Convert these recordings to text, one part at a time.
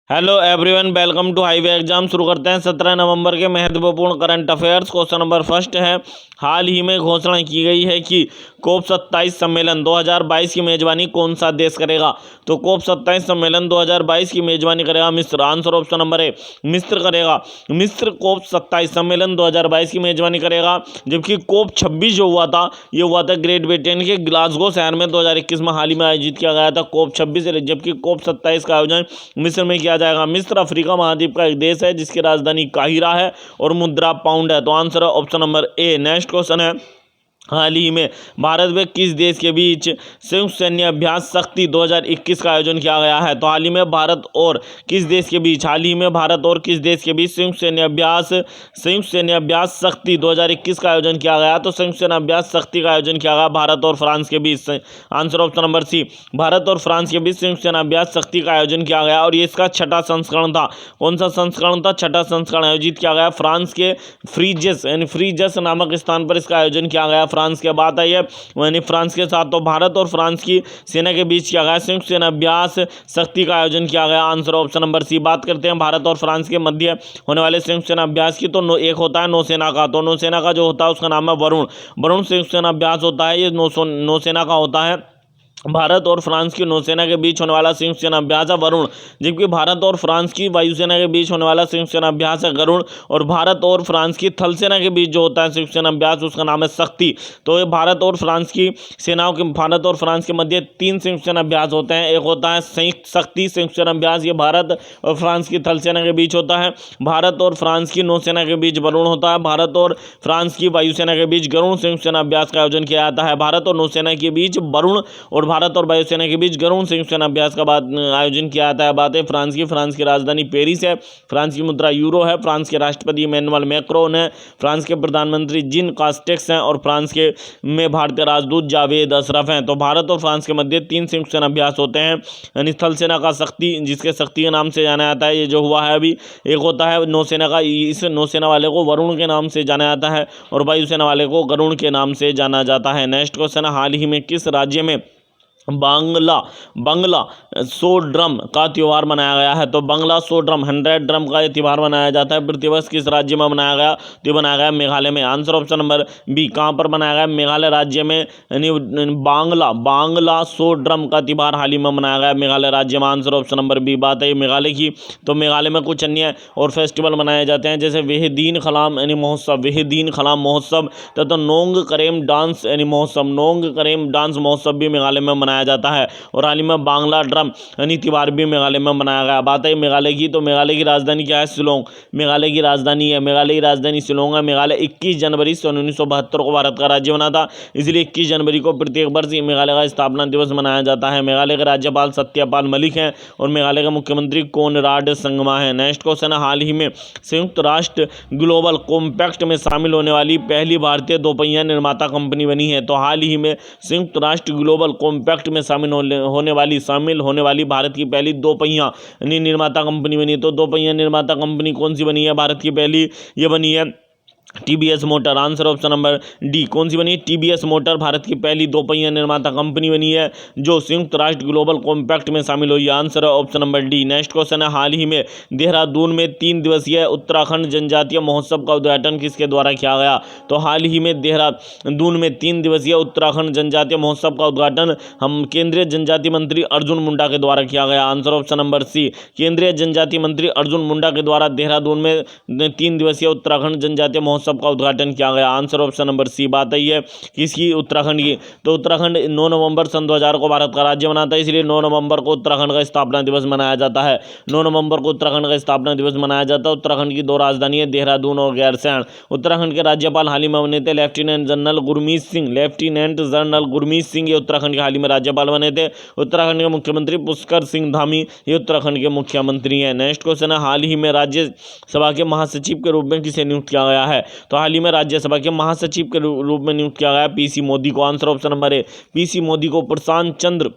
Hello everyone, welcome to highway exam. शुरू करते हैं 17 नवंबर के महत्वपूर्ण current affairs. Question number first है, हाल ही में घोषणा की गई है कि कोप 27 सम्मेलन 2022 की मेजबानी कौन सा देश करेगा। तो कोप 27 सम्मेलन 2022 की मेजबानी करेगा मिस्र। आंसर ऑप्शन नंबर ए, मिस्र करेगा। मिस्र कोप 27 सम्मेलन 2022 की मेजबानी करेगा। जबकि कोप 26 जो हुआ था, ये हुआ था ग्रेट ब्रिटेन के ग्लासगो शहर में 2021 में हाल ही में आयोजित किया गया था कोप 26। जबकि कोप 27 का आयोजन मिस्र में किया जाएगा। मिस्र अफ्रीका महाद्वीप का एक देश है जिसकी राजधानी काहिरा है और मुद्रा पाउंड है। तो आंसर है option number A. Next question है, हाल ही में भारत में किस देश के बीच संयुक्त सैन्य अभ्यास शक्ति 2021 का आयोजन किया गया है। तो हाल ही में भारत और किस देश के बीच संयुक्त सैन्य अभ्यास शक्ति 2021 का आयोजन किया गया। तो संयुक्त सैन्य अभ्यास शक्ति का आयोजन किया गया भारत और फ्रांस के बीच। Answer option number C, Bharat और फ्रांस के बीच संयुक्त सैन्य अभ्यास शक्ति का आयोजन किया गया और ये इसका छठा संस्करण था। कौन सा संस्करण था? छठा संस्करण आयोजित किया गया फ्रांस के फ्रीजस नामक स्थान पर इसका आयोजन किया गया। फ्रांस के बात आई है, यानी फ्रांस के साथ तो भारत और फ्रांस की सेना के बीच किया गया संयुक्त सेना अभ्यास शक्ति का आयोजन किया गया। Answer option number C. बात करते हैं भारत और फ्रांस के मध्य होने वाले संयुक्त सेना अभ्यास की, तो एक होता है नौसेना का। तो नौसेना का जो होता है उसका नाम है वरुण संयुक्त सेना अभ्यास होता है। ये नौसेना का होता है। भारत और फ्रांस की नौसेना के बीच होने वाला संयुक्त सेना अभ्यास है वरुण। जबकि भारत और फ्रांस की वायुसेना के बीच होने वाला संयुक्त सेना अभ्यास है गरुड़। और भारत और फ्रांस की थल सेना के बीच जो होता है संयुक्त सेना अभ्यास, उसका नाम है शक्ति। तो ये भारत और फ्रांस के मध्य 3 संयुक्त सेना अभ्यास होते हैं। एक होता है संयुक्त शक्ति संयुक्त सेना अभ्यास, ये भारत और फ्रांस की थल सेना के बीच होता है। भारत और फ्रांस की नौसेना के बीच वरुण होता है। भारत और फ्रांस की वायुसेना के बीच गरुड़ संयुक्त सेना अभ्यास का आयोजन किया जाता है। भारत और नौसेना के बीच वरुण और भारत और वायुसेना के बीच गरुड़ संयुक्त सेना अभ्यास का आयोजन किया जाता है। बात है फ्रांस की राजधानी पेरिस है। फ्रांस की मुद्रा यूरो है। फ्रांस के राष्ट्रपति इमैनुअल मैक्रोन है। फ्रांस के प्रधानमंत्री जीन कास्टेक्स हैं और फ्रांस के में भारतीय राजदूत जावेद अशरफ हैं। तो भारत और फ्रांस के मध्य 3 संयुक्त सेना अभ्यास होते हैं, यानी थल सेना का शक्ति, जिसके शक्ति के नाम से जाना जाता है, ये जो हुआ है अभी। एक होता है नौसेना का, इस नौसेना वाले को वरुण के नाम से जाना जाता है और वायुसेना वाले को गरुड़ के नाम से जाना जाता है। नेक्स्ट क्वेश्चन, हाल ही में किस राज्य में बांग्ला 100 ड्रम का त्यौहार मनाया गया है। तो बांग्ला 100 ड्रम 100 ड्रम का ये त्यौहार मनाया जाता है। प्रतिवर्ष किस राज्य में मनाया गया? तो बनाया गया मेघालय में। आंसर ऑप्शन नंबर बी, कहाँ पर मनाया गया? मेघालय राज्य में, यानी बांग्ला 100 ड्रम का त्यौहार हाल ही में मनाया गया मेघालय राज्य में। Answer option number B. बात है मेघालय की, तो मेघालय में कुछ अन्य और फेस्टिवल मनाए जाते हैं, जैसे वेहदीन खलाम महोत्सव तथा नोंग करेम डांस महोत्सव भी मेघालय में मनाया जाता है। और हाल ही में बांग्ला ड्रम यानी त्यौहार भी मेघालय में मनाया गया। बात है मेघालय की, तो मेघालय की राजधानी क्या है? शिलोंग मेघालय की राजधानी शिलोंग है। मेघालय 21 जनवरी 1972 को भारत का राज्य बना था, इसलिए 21 जनवरी को प्रत्येक वर्ष मेघालय का स्थापना दिवस मनाया जाता है। मेघालय के राज्यपाल सत्यपाल मलिक हैं और मेघालय के मुख्यमंत्री कोनराड संगमा है। नेक्स्ट क्वेश्चन है, हाल ही में संयुक्त राष्ट्र ग्लोबल कॉम्पैक्ट में शामिल होने वाली पहली भारतीय दोपहिया निर्माता कंपनी बनी है। तो हाल ही में संयुक्त राष्ट्र ग्लोबल कॉम्पैक्ट में शामिल होने वाली भारत की पहली दोपहिया निर्माता कंपनी बनी है। तो दोपहिया निर्माता कंपनी कौन सी बनी है भारत की पहली? ये बनी है TBS motor. Answer option number D. कौन सी बनी है? टीबीएस मोटर भारत की पहली दोपहिया निर्माता कंपनी बनी है जो संयुक्त राष्ट्र ग्लोबल कॉम्पैक्ट में शामिल हुई है। आंसर है option number D. Next question है, हाल ही में देहरादून में 3 दिवसीय उत्तराखंड जनजातीय महोत्सव का उद्घाटन किसके द्वारा किया गया? तो हाल ही में देहरादून में 3 दिवसीय उत्तराखंड जनजातीय महोत्सव का उद्घाटन केंद्रीय जनजातीय मंत्री अर्जुन मुंडा के द्वारा किया गया। आंसर ऑप्शन नंबर सी, केंद्रीय जनजातीय मंत्री अर्जुन मुंडा के द्वारा देहरादून में 3 दिवसीय उत्तराखंड जनजातीय महोत्सव का उद्घाटन किया गया। Answer option number C. बात आई है किसकी? उत्तराखंड की। तो उत्तराखंड 9 नवंबर सन 2000 को भारत का राज्य बना था, इसलिए 9 नवंबर को उत्तराखंड का स्थापना दिवस मनाया जाता है। 9 नवंबर को उत्तराखंड का स्थापना दिवस मनाया जाता है। उत्तराखंड की 2 राजधानी है, देहरादून और गैरसैंण। उत्तराखंड के राज्यपाल हाल ही में बने थे लेफ्टिनेंट जनरल गुरमीत सिंह ये उत्तराखंड के हाल ही में राज्यपाल बने थे। उत्तराखंड के मुख्यमंत्री पुष्कर सिंह धामी ये उत्तराखंड के मुख्यमंत्री हैं। नेक्स्ट क्वेश्चन है, हाल ही में राज्यसभा के महासचिव के रूप में किसे नियुक्त किया गया है? तो हाल ही में राज्यसभा के महासचिव के रूप में नियुक्त किया गया पीसी मोदी को। Answer option number A, PC Modi को प्रशांत चंद्र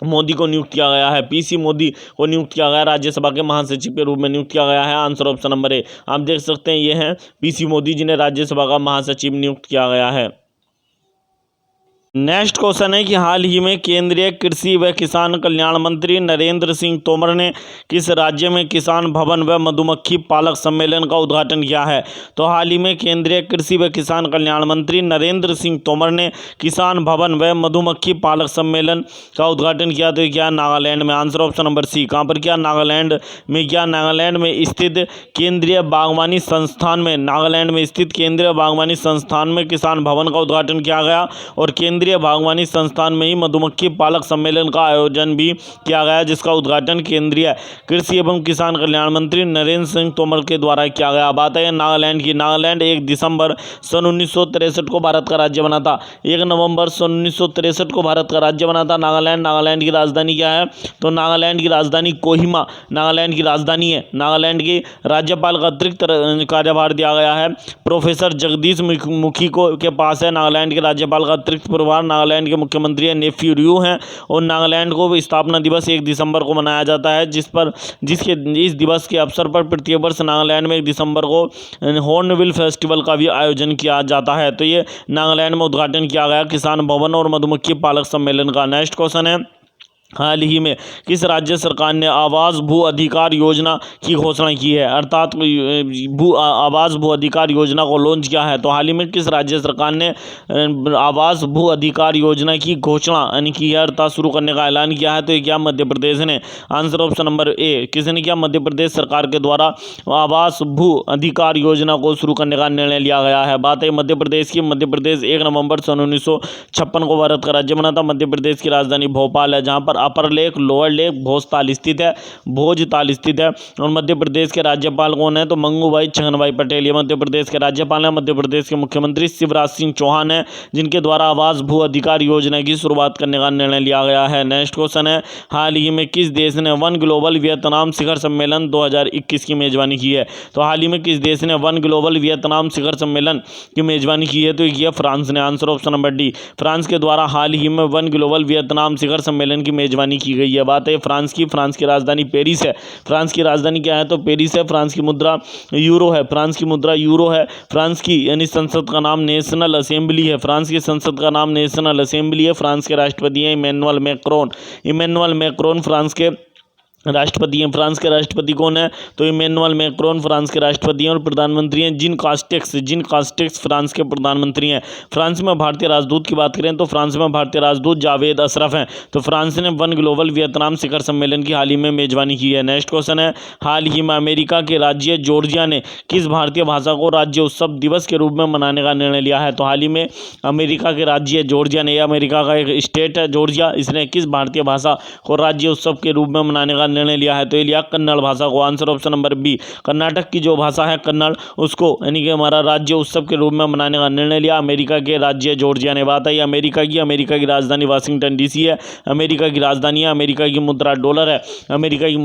मोदी को नियुक्त किया गया है। पीसी मोदी को नियुक्त किया गया, राज्यसभा के महासचिव के रूप में नियुक्त किया गया है। Answer option number A. आप देख सकते हैं ये हैं पीसी मोदी जिन्हें राज्यसभा का महासचिव नियुक्त किया गया है। नेक्स्ट क्वेश्चन है कि हाल ही में केंद्रीय कृषि व किसान कल्याण मंत्री नरेंद्र सिंह तोमर ने किस राज्य में किसान भवन व मधुमक्खी पालक सम्मेलन का उद्घाटन किया है? तो हाल ही में केंद्रीय कृषि व किसान कल्याण मंत्री नरेंद्र सिंह तोमर ने किसान भवन व मधुमक्खी पालक सम्मेलन का उद्घाटन किया। तो क्या नागालैंड में? Answer option number C. कहाँ पर किया? नागालैंड में। क्या नागालैंड में स्थित केंद्रीय बागवानी संस्थान में, नागालैंड में स्थित केंद्रीय बागवानी संस्थान में किसान भवन का उद्घाटन किया गया और केंद्रीय बागवानी संस्थान में ही मधुमक्खी पालक सम्मेलन का आयोजन भी किया गया, जिसका उद्घाटन केंद्रीय कृषि एवं किसान कल्याण मंत्री नरेंद्र सिंह तोमर के द्वारा किया गया। बात है नागालैंड की। नागालैंड 1 दिसंबर सन 1963 को भारत का राज्य बना था। 1 नवंबर सन 1963 को भारत का राज्य बना था नागालैंड। नागालैंड की राजधानी क्या है? तो नागालैंड की राजधानी कोहिमा नागालैंड की राजधानी है। नागालैंड की राज्यपाल का अतिरिक्त कार्यभार दिया गया है प्रोफेसर जगदीश मुखी को के पास है। नागालैंड के राज्यपाल का अतिरिक्त प्रभार नागालैंड के मुख्यमंत्री नेफ्यू रियो हैं और नागालैंड को स्थापना दिवस 1 दिसंबर को मनाया जाता है, इस दिवस के अवसर पर प्रत्येक वर्ष नागालैंड में 1 दिसंबर को हॉर्नबिल फेस्टिवल का भी आयोजन किया जाता है। तो ये नागालैंड में उद्घाटन किया गया किसान भवन और मधुमक्खी पालक सम्मेलन का। नेक्स्ट क्वेश्चन है, हाल ही में किस राज्य सरकार ने आवास भू अधिकार योजना की घोषणा की है? अर्थात आवास भू अधिकार योजना को लॉन्च किया है। तो हाल ही में किस राज्य सरकार ने आवास भू अधिकार योजना की घोषणा की है, अर्थात शुरू करने का ऐलान किया है? तो ये क्या? मध्य प्रदेश ने। Answer option number A. किसने किया? मध्य प्रदेश सरकार के द्वारा आवास भू अधिकार योजना को शुरू करने का निर्णय लिया गया है। बात है मध्य प्रदेश की। मध्य प्रदेश 1 नवंबर सन 1956 को भारत का राज्य बना था। मध्य प्रदेश की राजधानी भोपाल है, जहाँ पर अपर लेक, लोअर लेक, भोजताल स्थित है और मध्य प्रदेश के राज्यपाल कौन है? तो मंगूभाई छगनभाई पटेल ये मध्य प्रदेश के राज्यपाल हैं। मध्य प्रदेश के मुख्यमंत्री शिवराज सिंह चौहान हैं, जिनके द्वारा आवास भू अधिकार योजना की शुरुआत करने का निर्णय लिया गया है। नेक्स्ट क्वेश्चन है, हाल ही में किस देश ने वन ग्लोबल वियतनाम शिखर सम्मेलन 2021 की मेजबानी की है? तो हाल ही में किस देश ने वन ग्लोबल वियतनाम शिखर सम्मेलन की मेजबानी की है? तो ये फ्रांस ने। Answer option number D. France के द्वारा हाल ही में वन ग्लोबल वियतनाम शिखर सम्मेलन की मेजबानी की गई है। बात है फ्रांस की राजधानी पेरिस है। फ्रांस की राजधानी क्या है? तो पेरिस है। फ्रांस की मुद्रा यूरो है। फ्रांस की यानी संसद का नाम नेशनल असेंबली है। फ्रांस की संसद का नाम नेशनल असेंबली है। फ्रांस के राष्ट्रपति हैं इमैनुअल मैक्रोन फ्रांस के राष्ट्रपति हैं। फ्रांस के राष्ट्रपति कौन है? तो इमैनुअल मैक्रोन फ्रांस के राष्ट्रपति हैं और प्रधानमंत्री हैं जीन कास्टेक्स फ्रांस के प्रधानमंत्री हैं। फ्रांस में भारतीय राजदूत की बात करें तो फ्रांस में भारतीय राजदूत जावेद अशरफ हैं। तो फ्रांस ने वन ग्लोबल वियतनाम शिखर सम्मेलन की हाल ही में मेजबानी की है। नेक्स्ट क्वेश्चन है, हाल ही में अमेरिका के राज्य जॉर्जिया ने किस भारतीय भाषा को राज्य उत्सव दिवस के रूप में मनाने का निर्णय लिया है? तो हाल ही में अमेरिका के राज्य जॉर्जिया ने, अमेरिका का एक स्टेट है जॉर्जिया, इसने किस भारतीय भाषा को राज्य उत्सव के रूप में मनाने का निर्णय लिया है? तो ये लिया कन्नड़ भाषा को। Answer option number B. Karnataka की जो भाषा है कन्नड़, उसको यानी कि हमारा राज्य उत्सव के रूप में मनाने का निर्णय लिया अमेरिका के राज्य जॉर्जिया ने। बात है अमेरिका की राजधानी वाशिंगटन डीसी है। अमेरिका की राजधानी है। अमेरिका की मुद्रा डॉलर है। अमेरिका के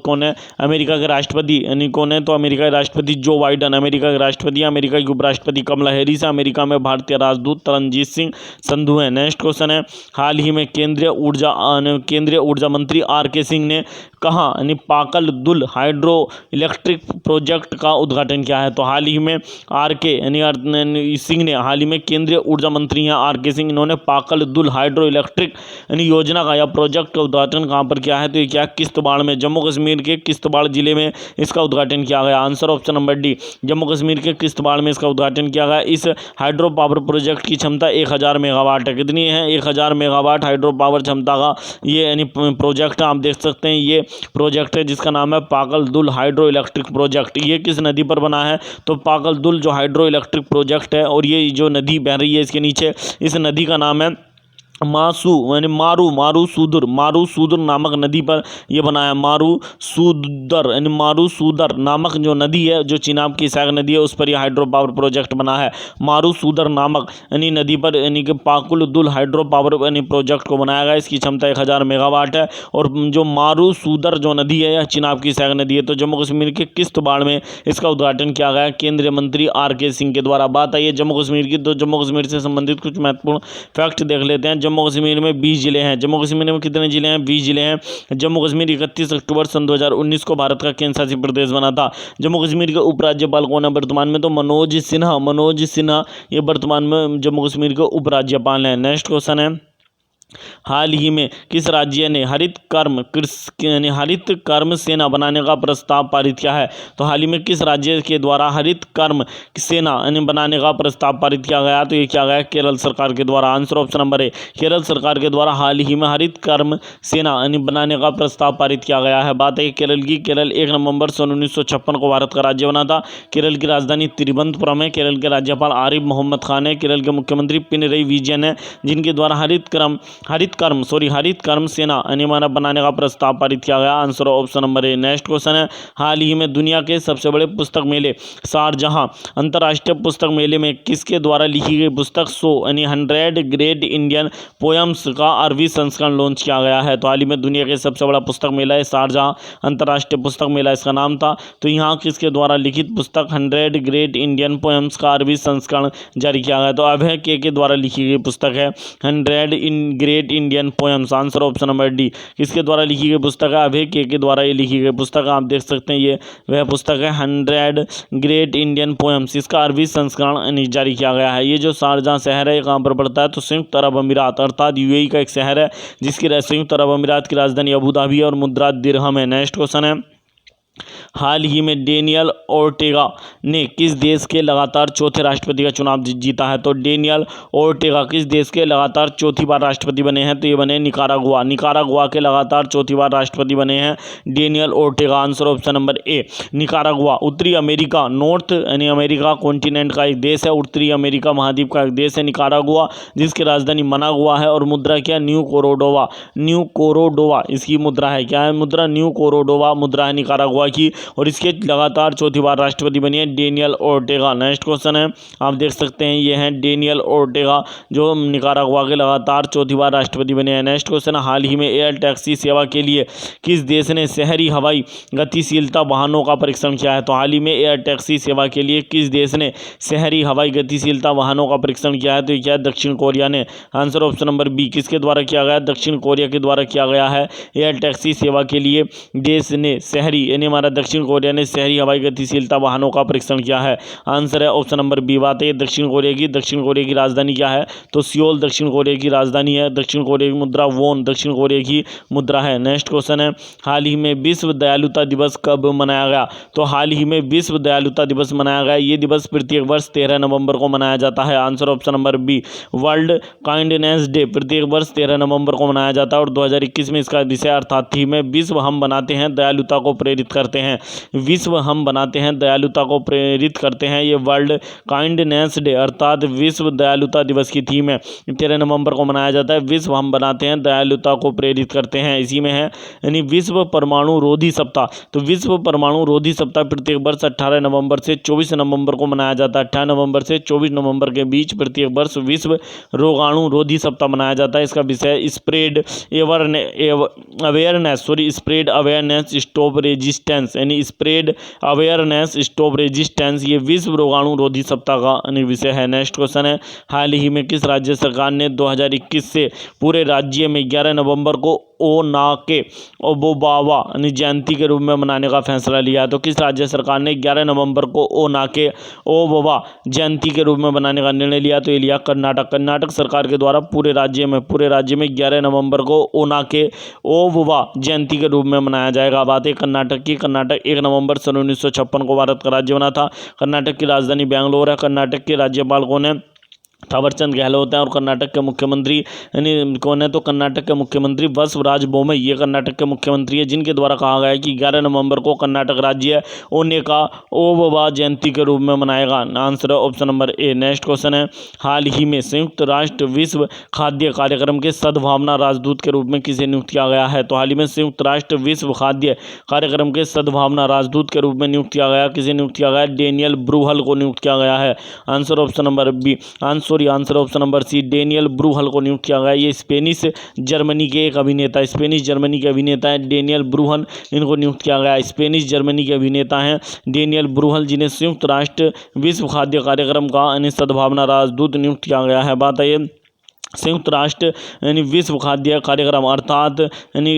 कौन है? अमेरिका के राष्ट्रपति यानी कौन है? तो अमेरिका के राष्ट्रपति जो बाइडन अमेरिका के राष्ट्रपति। अमेरिका की उपराष्ट्रपति कमला हैरिस है। अमेरिका में भारतीय राजदूत तरनजीत सिंह संधू है। नेक्स्ट क्वेश्चन है, हाल ही में केंद्रीय ऊर्जा मंत्री आर.के. सिंह ने कहाँ यानी पाकल दुल हाइड्रो इलेक्ट्रिक प्रोजेक्ट का उद्घाटन किया है? तो हाल ही में आर.के. यानी सिंह ने, हाल ही में केंद्रीय ऊर्जा मंत्री हैं आर.के. सिंह, इन्होंने पाकल दुल हाइड्रो इलेक्ट्रिक यानी योजना का या प्रोजेक्ट का उद्घाटन कहाँ पर किया है? तो ये क्या? किश्तवाड़ में, जम्मू कश्मीर के किश्तवाड़ जिले में इसका उद्घाटन किया गया। Answer option number D. Jammu Kashmir के किश्तवाड़ में इसका उद्घाटन किया गया। इस हाइड्रो पावर प्रोजेक्ट की क्षमता 1000 मेगावाट है। कितनी है? 1000 मेगावाट हाइड्रो पावर क्षमता का ये यानी प्रोजेक्ट आप देख सकते हैं। ये प्रोजेक्ट है जिसका नाम है पाकल दुल हाइड्रो इलेक्ट्रिक प्रोजेक्ट। ये किस नदी पर बना है? तो पाकल दुल जो हाइड्रो इलेक्ट्रिक प्रोजेक्ट है और ये जो नदी बह रही है इसके नीचे, इस नदी का नाम है मासू यानी मारू सूदर नामक नदी पर यह बना है। मारू सूदर नामक जो नदी है, जो चिनाब की सहायक नदी है, उस पर यह हाइड्रो पावर प्रोजेक्ट बना है। मारू सूदर नामक यानी नदी पर यानी कि पाकुल दुल हाइड्रो पावर यानी प्रोजेक्ट को बनाया गया। इसकी क्षमता 1000 मेगावाट है और जो मारू सूदर जो नदी है यह चिनाब की सहायक नदी है। तो जम्मू कश्मीर के किश्तवाड़ में इसका उद्घाटन किया गया केंद्रीय मंत्री आर.के. सिंह के द्वारा। बात आई है जम्मू कश्मीर की, तो जम्मू कश्मीर से संबंधित कुछ महत्वपूर्ण फैक्ट देख लेते हैं। जम्मू कश्मीर में 20 जिले हैं। जम्मू कश्मीर में कितने जिले हैं? 20 जिले हैं। जम्मू कश्मीर 31 अक्टूबर सन 2019 को भारत का केंद्र शासित प्रदेश बना था। जम्मू कश्मीर के उपराज्यपाल कौन है वर्तमान में? तो मनोज सिन्हा ये वर्तमान में जम्मू कश्मीर के उपराज्यपाल हैं। नेक्स्ट क्वेश्चन है, हाल ही में किस राज्य ने हरित कर्म सेना बनाने का प्रस्ताव पारित किया है? तो हाल ही में किस राज्य के द्वारा हरित कर्म सेना बनाने का प्रस्ताव पारित किया गया? तो ये किया गया केरल सरकार के द्वारा। Answer option number A, Kerala सरकार के द्वारा हाल ही में हरित कर्म सेना बनाने का प्रस्ताव पारित किया गया है। बात है केरल की। केरल 1 नवंबर सन 1956 को भारत का राज्य बना था। केरल की राजधानी तिरुवनंतपुरम है। केरल के राज्यपाल आरिफ मोहम्मद खान है। केरल के मुख्यमंत्री पिनरई विजयन है, जिनके द्वारा हरित कर्म सेना बनाने का प्रस्ताव पारित किया गया। Answer option number A. Next question है, हाल ही में दुनिया के सबसे बड़े पुस्तक मेले शारजहां अंतर्राष्ट्रीय पुस्तक मेले में किसके द्वारा लिखी गई पुस्तक 100 ग्रेट इंडियन पोयम्स का अरबी संस्करण लॉन्च किया गया है? तो हाल ही में दुनिया के सबसे बड़ा पुस्तक मेला है शारजहां अंतर्राष्ट्रीय पुस्तक मेला इसका नाम था। तो यहाँ किसके द्वारा लिखित पुस्तक 100 ग्रेट इंडियन पोयम्स का अरबी संस्करण जारी किया गया? तो अभय के द्वारा लिखी गई पुस्तक है 100 great Indian poems. Answer option number D, किसके द्वारा लिखी गई पुस्तक है? अभय के द्वारा ये लिखी गई पुस्तक है। आप देख सकते हैं ये वह पुस्तक है 100 ग्रेट इंडियन पोयम्स। इसका अरबी संस्करण जारी किया गया है। ये जो शारजहां शहर है ये कहाँ पर पड़ता है? तो संयुक्त अरब अमीरात अर्थात यूएई का एक शहर है, जिसकी संयुक्त अरब अमीरात की राजधानी अबू धाबी है और मुद्रा दिरहम है। नेक्स्ट क्वेश्चन है, हाल ही में डेनियल ओर्टेगा ने किस देश के लगातार चौथे राष्ट्रपति का चुनाव जीता है? तो डेनियल ओर्टेगा किस देश के लगातार चौथी बार राष्ट्रपति बने हैं? तो ये बने निकारागुआ के लगातार चौथी बार राष्ट्रपति बने हैं Daniel Ortega. Answer option number A, Nicaragua. उत्तरी अमेरिका, नॉर्थ अमेरिका कॉन्टिनेंट का एक देश है, उत्तरी अमेरिका महाद्वीप का एक देश है निकारागुआ, जिसकी राजधानी मनागुआ है और मुद्रा क्या? न्यू कोरोडोवा इसकी मुद्रा है। क्या है मुद्रा? न्यू कोरोडोवा मुद्रा है निकारागुआ की, और इसके लगातार चौथी बार राष्ट्रपति बनी है डेनियल ओर्टेगा। नेक्स्ट क्वेश्चन है, आप देख सकते हैं ये हैं डेनियल ओर्टेगा जो निकारागुआ के लगातार चौथी बार राष्ट्रपति बने हैं। नेक्स्ट क्वेश्चन है, हाल ही में एयर टैक्सी सेवा के लिए किस देश ने शहरी हवाई गतिशीलता वाहनों का परीक्षण किया है? तो हाल ही में एयर टैक्सी सेवा के लिए किस देश ने शहरी हवाई गतिशीलता वाहनों का परीक्षण किया है? तो क्या है? दक्षिण कोरिया ने। आंसर ऑप्शन नंबर बी, किसके द्वारा किया गया? दक्षिण कोरिया के द्वारा किया गया है। एयर टैक्सी सेवा के लिए देश ने शहरी हमारा दक्षिण कोरिया ने शहरी हवाई गतिशीलता वाहनों का परीक्षण किया है। आंसर है ऑप्शन नंबर बी। बात है दक्षिण कोरिया की राजधानी क्या है? तो सियोल दक्षिण कोरिया की राजधानी है। दक्षिण कोरिया की मुद्रा वोन दक्षिण कोरिया की मुद्रा है। नेक्स्ट क्वेश्चन है, हाल ही में विश्व दयालुता दिवस कब मनाया गया? तो हाल ही में विश्व दयालुता दिवस मनाया गया। ये दिवस प्रत्येक वर्ष 13 नवंबर को मनाया जाता है। Answer option number B, world kindness day प्रत्येक वर्ष 13 नवंबर को मनाया जाता है और 2021 में इसका विषय अर्थात थीम है विश्व हम बनाते हैं दयालुता को प्रेरित करते हैं। विश्व हम बनाते हैं दयालुता को प्रेरित करते हैं, ये वर्ल्ड काइंडनेस डे अर्थात विश्व दयालुता दिवस की थीम है। 13 नवंबर को मनाया जाता है। विश्व हम बनाते हैं दयालुता को प्रेरित करते हैं, इसी में है। यानी विश्व परमाणु रोधी सप्ताह, तो विश्व परमाणु रोधी सप्ताह प्रत्येक वर्ष 18 नवंबर से 24 नवंबर को मनाया जाता है। 18 नवंबर से 24 नवंबर के बीच प्रत्येक वर्ष विश्व रोगाणु रोधी सप्ताह मनाया जाता है। इसका विषय स्प्रेड अवेयरनेस स्टॉप रेजिस्टेंस, यानी स्प्रेड अवेयरनेस स्टॉप रेजिस्टेंस, ये विश्व रोगाणु रोधी सप्ताह का विषय है। नेक्स्ट क्वेश्चन है, हाल ही में किस राज्य सरकार ने 2021 से पूरे राज्य में 11 नवंबर को ओनाके ओबोबावा जयंती के रूप में मनाने का फैसला लिया? तो किस राज्य सरकार ने 11 नवंबर को ओनाके ओबोबा जयंती के रूप में मनाने का निर्णय लिया? तो ये लिया कर्नाटक सरकार के द्वारा पूरे राज्य में 11 नवंबर को ओनाके ओबोबा जयंती के रूप में मनाया जाएगा। बात है कर्नाटक की। कर्नाटक 1 नवंबर सन 1956 को भारत का राज्य बना था। कर्नाटक की राजधानी बेंगलोर है। कर्नाटक के राज्यपाल कौन है? थावरचंद गहलोत हैं। और कर्नाटक के मुख्यमंत्री यानी कौन है? तो कर्नाटक के मुख्यमंत्री बसवराज बोम्मई, ये कर्नाटक के मुख्यमंत्री है, जिनके द्वारा कहा गया है कि 11 नवंबर को कर्नाटक राज्य ओनेका ओबोबा जयंती के रूप में मनाएगा। Answer option number A. Next question है, हाल ही में संयुक्त राष्ट्र विश्व खाद्य कार्यक्रम के सद्भावना राजदूत के रूप में किसे नियुक्त किया गया है? तो हाल ही में संयुक्त राष्ट्र विश्व खाद्य कार्यक्रम के सद्भावना राजदूत के रूप में नियुक्त किया गया। किसे नियुक्त किया गया? डेनियल ब्रूहल को नियुक्त किया गया है। Answer option number B. Answer option number C, Daniel Bruhl को नियुक्त किया गया। ये स्पेनिश जर्मनी के अभिनेता हैं डेनियल ब्रूहल, इनको नियुक्त किया गया। स्पेनिश जर्मनी के अभिनेता हैं डेनियल ब्रूहल, जिन्हें संयुक्त राष्ट्र विश्व खाद्य कार्यक्रम का सद्भावना राजदूत नियुक्त किया गया है। बात है संयुक्त राष्ट्र यानी विश्व खाद्य कार्यक्रम अर्थात यानी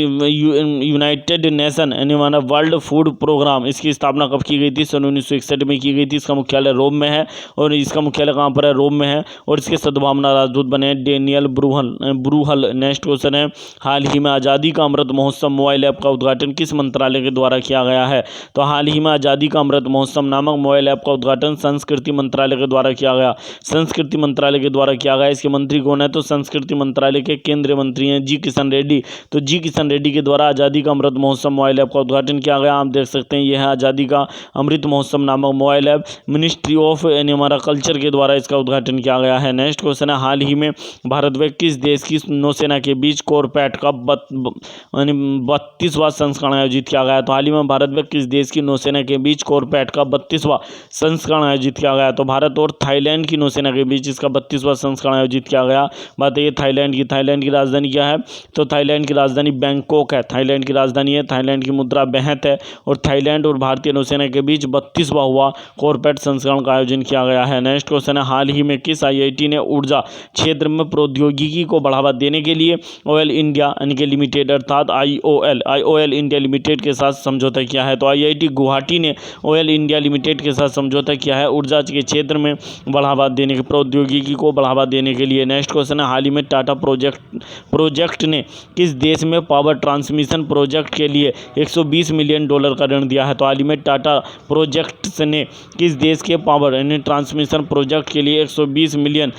यूनाइटेड नेशन यानी माना वर्ल्ड फूड प्रोग्राम, इसकी स्थापना कब की गई थी? सन 1961 में की गई थी। इसका मुख्यालय रोम में है। और इसका मुख्यालय कहाँ पर है? रोम में है। और इसके सद्भावना राजदूत बने हैं डेनियल ब्रूहल। नेक्स्ट क्वेश्चन है, हाल ही में आज़ादी का अमृत महोत्सव मोबाइल ऐप का उद्घाटन किस मंत्रालय के द्वारा किया गया है? तो हाल ही में आज़ादी का अमृत महोत्सव नामक मोबाइल ऐप का उद्घाटन संस्कृति मंत्रालय के द्वारा किया गया। संस्कृति मंत्रालय के द्वारा किया गया। इसके मंत्री कौन है? तो संस्कृति मंत्रालय के केंद्रीय मंत्री हैं जी किशन रेड्डी। तो जी किशन रेड्डी के द्वारा आज़ादी का अमृत महोत्सव मोबाइल ऐप का उद्घाटन किया गया। आप देख सकते हैं यह है आज़ादी का अमृत महोत्सव नामक मोबाइल ऐप। मिनिस्ट्री ऑफ यानी हमारा कल्चर के द्वारा इसका उद्घाटन किया गया है। नेक्स्ट क्वेश्चन है, हाल ही में भारत व किस देश की नौसेना के बीच कोरपैट का 32वां संस्करण आयोजित किया गया? तो हाल ही में भारत व किस देश की नौसेना के बीच कोरपैट का 32वां संस्करण आयोजित किया गया? तो भारत और थाईलैंड की नौसेना के बीच इसका 32वां संस्करण आयोजित किया गया। बात है थाईलैंड की राजधानी क्या है? तो थाईलैंड की राजधानी बैंकॉक है। थाईलैंड की राजधानी है। थाईलैंड की मुद्रा बेहत है। और थाईलैंड और भारतीय नौसेना के बीच 32वां हुआ कोरपैट संस्करण का आयोजन किया गया है। नेक्स्ट क्वेश्चन है, हाल ही में किस आईआईटी ने ऊर्जा क्षेत्र में प्रौद्योगिकी को बढ़ावा देने के लिए ऑयल इंडिया यानी कि लिमिटेड अर्थात आईओएल इंडिया लिमिटेड के साथ समझौता किया है? तो आईआईटी गुवाहाटी ने ऑयल इंडिया लिमिटेड के साथ समझौता किया है ऊर्जा के क्षेत्र में बढ़ावा देने की प्रौद्योगिकी को बढ़ावा देने के लिए। नेक्स्ट क्वेश्चन है, हाल ही में टाटा प्रोजेक्ट ने किस देश में पावर ट्रांसमिशन प्रोजेक्ट के लिए $120 मिलियन का ऋण दिया है? तो हाल ही में टाटा प्रोजेक्ट्स ने किस देश के पावर यानी ट्रांसमिशन प्रोजेक्ट के लिए $120 मिलियन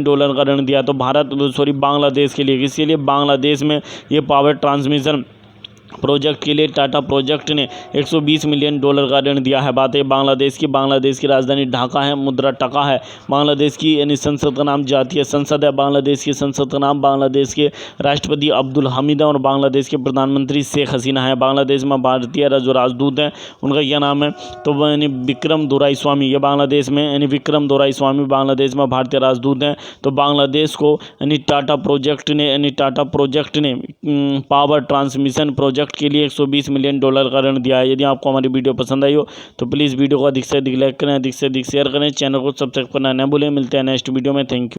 का ऋण दिया? तो बांग्लादेश के लिए। किसके लिए? बांग्लादेश में ये पावर ट्रांसमिशन प्रोजेक्ट के लिए टाटा प्रोजेक्ट ने $120 मिलियन का ऋण दिया है। बात है बांग्लादेश की राजधानी ढाका है, मुद्रा टका है। बांग्लादेश की यानी संसद का नाम जातीय संसद है। बांग्लादेश की संसद का नाम बांग्लादेश के राष्ट्रपति अब्दुल हमीद है। और बांग्लादेश के प्रधानमंत्री शेख हसीना है। बांग्लादेश में भारतीय जो राजदूत हैं उनका क्या नाम है? तो वह यानी विक्रम दोराईस्वामी। ये बांग्लादेश में यानी विक्रम दोराईस्वामी बांग्लादेश में भारतीय राजदूत हैं। तो बांग्लादेश को यानी टाटा प्रोजेक्ट ने पावर ट्रांसमिशन प्रोजेक्ट के लिए $120 मिलियन का ऋण दिया है। यदि आपको हमारी वीडियो पसंद आई हो तो प्लीज़ वीडियो को अधिक से अधिक लाइक करें, अधिक से अधिक शेयर करें, चैनल को सब्सक्राइब करना न भूलें। मिलते हैं नेक्स्ट वीडियो में। Thank you.